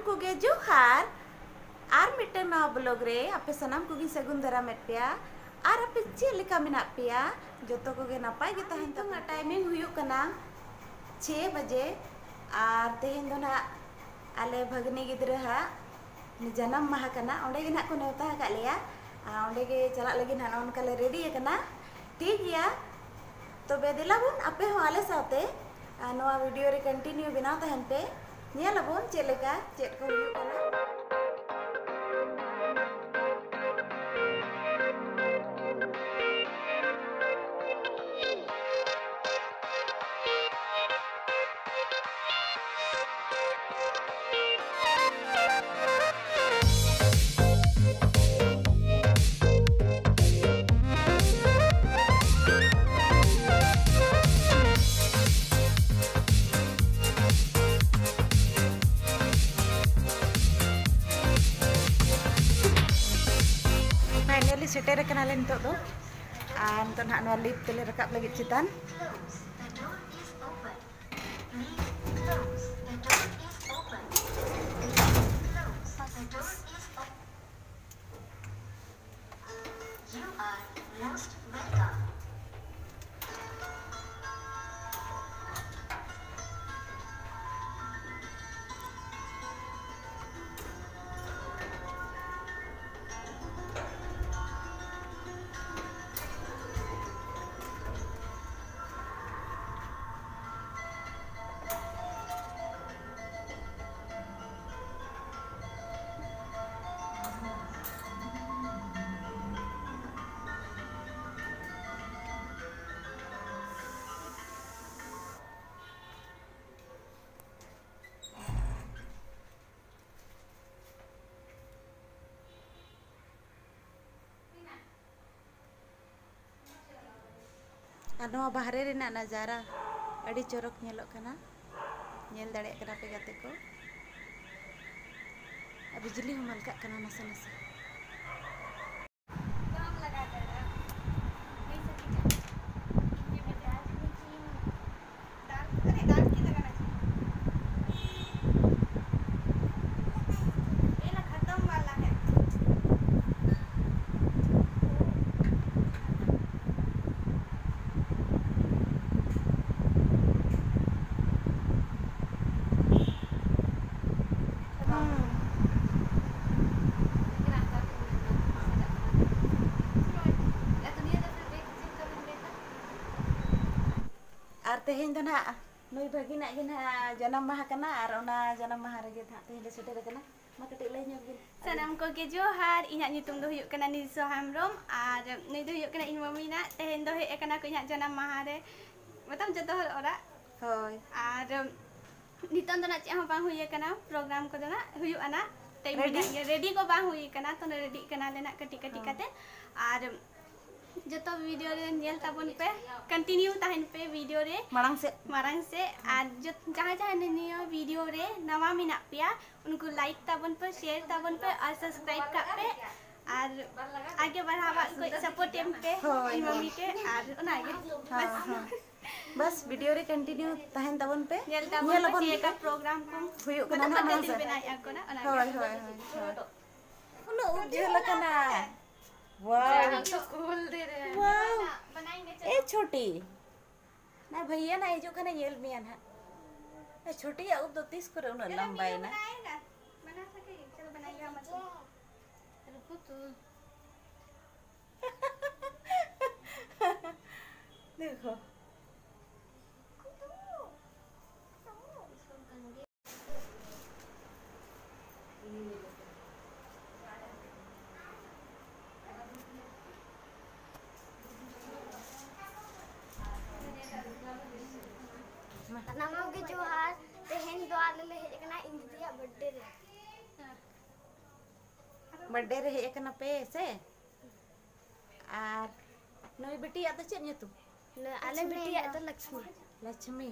को गे जोहार आर मिट्टे नवा ब्लॉग रे आपे सनाम को गी सगुन दरामेट पेया आर आपे चे लेका मेना पेया जोतो को गे नापाय गे तहन तो टाइमिंग हुयुक कना 6 बजे आर तेहेन दो ना आले भगनी गिद्रा हा जन्म माहा कना ओंडे गे ना को नेवता का लेया ओंडे गे चला लगी ना ओनका ले रेडी कना ठीक गया तो बेदिलाबुन आपे हो आले साथे नवा वीडियो रे कंटिन्यू बनाव तहन पे ᱧᱮᱞᱟᱵᱚᱱ ᱪᱮᱫ ᱞᱮᱠᱟ ᱪᱮᱫ ᱠᱚ ᱦᱩᱭᱩᱜ ᱠᱟᱱᱟ। सेटेर कना ले नितो दो आर नितो ना नवा लिफ्ट तेले रकाब लगी चितान आनो बाहरे रेना नजारा अड़ी चोरक नेलो कना नेल दाड़े कना पे गाते को बिजली हो मलका कना नसे नसे आर तेहेन दो ना नुई भगिना गे ना जन्म माहा कना आर ओना जन्म माहा रे गे था तेहेन ले सेटेर कना मा कटे लay ᱧᱚᱜ ᱵᱤᱱ सनाम को गे जोहार इᱧᱟᱜ ᱧᱩᱛᱩᱢ ᱫᱚ ᱦᱩᱭᱩᱜ ᱠᱟᱱᱟ ᱱᱤᱥᱚ ᱦᱮᱢᱵᱨᱚᱢ ᱟᱨ ᱱᱩᱭ ᱫᱚ ᱦᱩᱭᱩᱜ ᱠᱟᱱᱟ ᱤᱧ ᱢᱟᱢᱤ ᱱᱟ ᱛᱮᱦᱮᱧ ᱫᱚ ᱦᱮᱡ ᱟᱠᱟᱱᱟ ᱠᱚ ᱤᱧᱟᱜ ᱡᱟᱱᱟᱢ ᱢᱟᱦᱟ ᱨᱮ ᱢᱚᱛᱟᱢ ᱡᱚᱛᱚ ᱦᱚᱲ ᱚᱲᱟᱜ ᱦᱳᱭ ᱟᱨ ᱱᱤᱛᱚᱝ ᱫᱚ ᱱᱟ ᱪᱮᱫ ᱦᱚᱸ ᱵᱟᱝ ᱦᱩᱭ ᱟᱠᱟᱱᱟ ᱯᱨᱳᱜᱨᱟᱢ ᱠᱚᱫᱚ ᱱᱟ ᱦᱩᱭᱩᱜ ᱟᱱᱟ time ready ko bang hui kana to ready kana le na kati kati kate ar joto video re nyel tabon pe continue tahen pe video re marang se ar jahan jahan niyo video re nawa minak pia unku like tabon pe share tabon pe ar subscribe ka pe ar आगे बढ़ावा कोई support M पे mummy के और ना आगे बस video रे कंटिन्यू ताहेन तबन पे नेल तबन पे का प्रोग्राम को हुयो कना ना दिन बनाया को ना होय उनो उजल कना वाव स्कूल दे रे वाव बनाएंगे ए छोटी ना भैया ना जो कना येल मिया ना ए छोटी या उब तो 30 करे उनो लंबाई ना बना सके चलो बनाइए मतलब देखो nama ke Johar tehen do alele heje kana indiya birthday re birthday रे हेक ना पे से आर नई बेटी या तो चेत ᱧᱩᱛᱩ ale beti ya to Lakshmi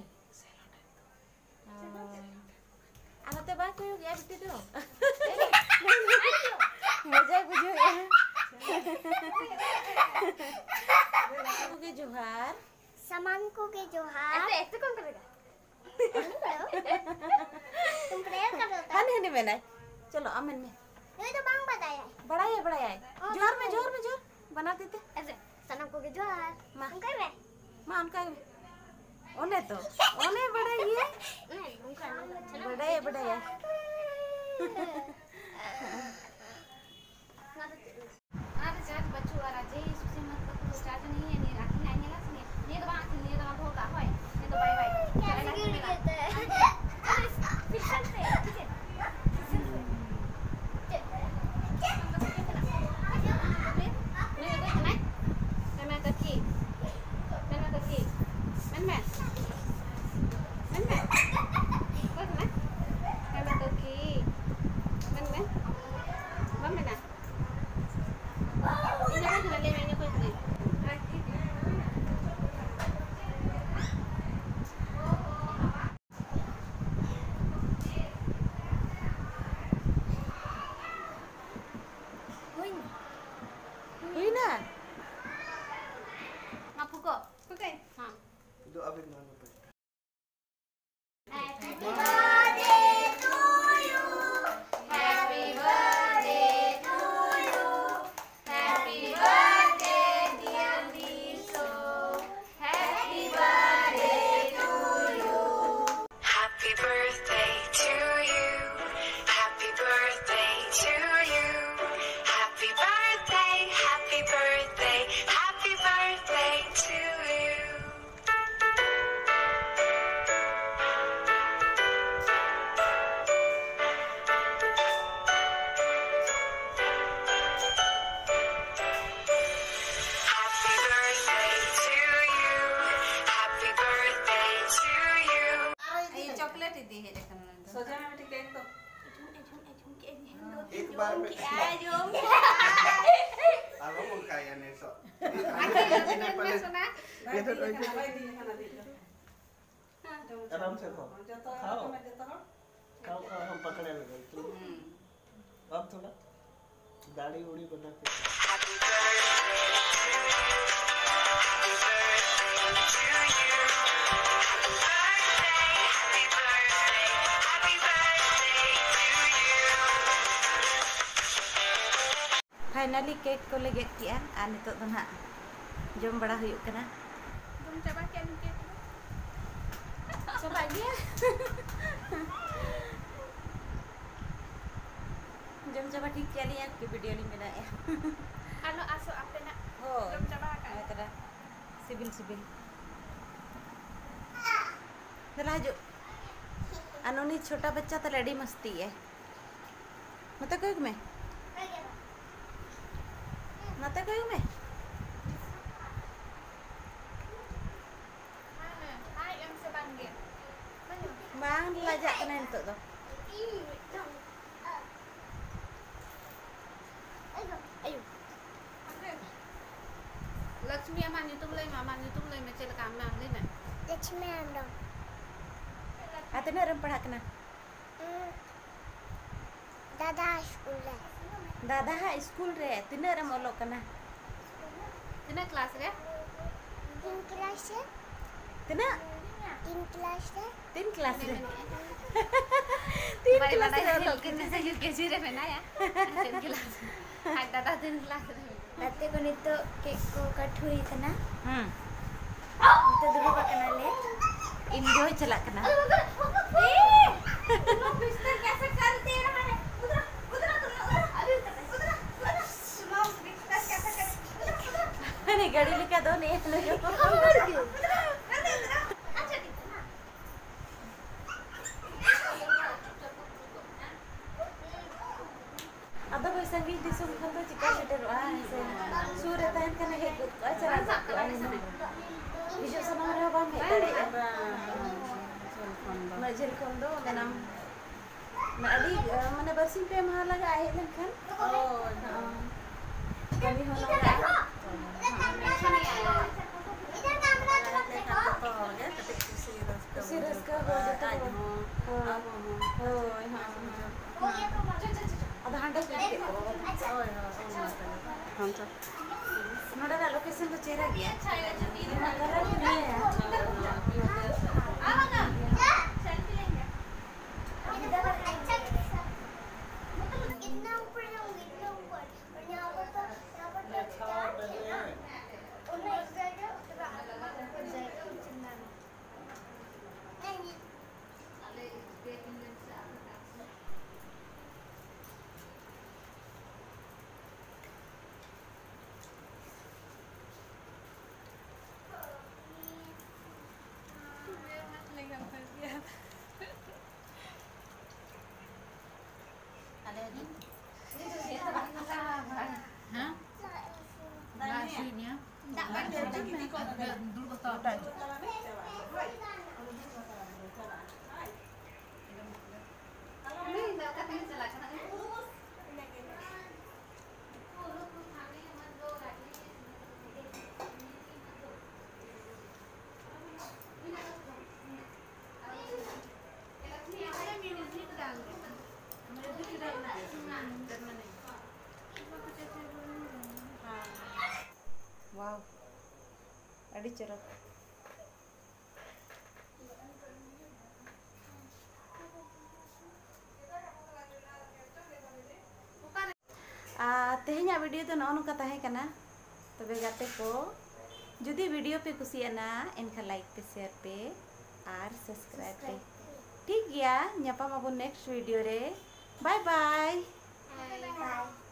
आनते बा कोई गया बेटी तो मजा बुझो सामान को के जोहार ऐसे कौन करेगा तुम प्रेयर कर रहे हो? हनी में नहीं चलो अमन में ये तो बांग बताया है। बड़ा है जोर में जोर बना देते ऐसे सनम को के जोहार माँ। हम कर रहे मां उनका ओने तो ओने बड़ा ये नहीं हम कर बड़ा है ada charge bacu ara je susi mat ko charge नहीं है नहीं राखी नहीं है लास नहीं तो बात नहीं तो धोखा होय नहीं तो बाय बाय कैसे गिर गए थे फिसल से ठीक है हुई ना Ngapu kok? Oke. Hah. Itu apa yang mana tuh? Happy birthday to you. Happy birthday to you. Happy birthday dear Liso. Happy birthday to you. Happy birthday to you. Happy birthday to you. Happy birthday, happy birthday, happy birthday to you. Happy birthday to you. Happy birthday to you. ये chocolate दी है लेकिन सोचा मैं ठीक है तो एक बार में आजम Aku mau kaya nih sok. मैं सुना ये तो आराम से खाओ खाओ हम पकड़े लगे अब थोड़ा दाढ़ी उड़ी बना के Happy birthday to you. Happy birthday to you. Happy birthday, happy birthday, happy birthday to you. Finally cake को ले गेट किया आ नितो तो ना जम बड़ा हुई कना तुम चाबा के उनके चबा गया जम चबा ठीक किया लिया की वीडियो ली मेरा alo aso apa nak हो तुम चाबा का तरह सिविल चला जो अनोनी छोटा बच्चा तो लड़ी मस्ती है मतलब कोई में नते कोई में hai em sebanggil bang lajak kena itu tuh Ayo. Lakshmi अमान यूट्यूब ले मैं चल काम में आंदे ना लक्ष्मी आंदो आते ना रम पढ़ा कना दादा स्कूल है दादा हा स्कूल रे तिना रम ओलो कना कितना क्लास रे 3 क्लास है तिना 3 क्लास है 3 क्लास रे 3 भाई क्लास बड़ा रे ओलो कितने से यूकेजी रे में ना या 3 क्लास हां दादा 3 क्लास रे Nanti ko nito cake ko kathui kana. हम्म Ito dulu pa kana le. Enjoy चला कना मिस्टर कैसे करते रहा है उधर अरे उधर सुनो मिस्टर कैसे करते अरे गाड़ी लेके दो नहीं अच्छा दिखना अब कोई संगीत दिसुम खन तो चिका सेटर आ से सूर्य तहन कना हे गुत को चला सकतो आ हिजो सना रे बाम हे करे नजर खन दो नाम मैं अभी माने बरसिन पे महा लगा है लखन कभी हो लगा अच्छा नहीं आया इधर कैमरा तो हो गया उसी रस का हो जाता है हो हां हो गया तो आधा घंटा से हम तो नोडा लोकेशन तो चेहरा गया अच्छा है जो 3 कलर नहीं है आवा ना Wow, adi cerah. Tehnya video tu nono kata hai kana. Tobe gate ko, judi video pe kusiana, enka like pe, share pe, ar subscribe pe. ठीक या, nyapa mabun next video re. Bye bye. Bye.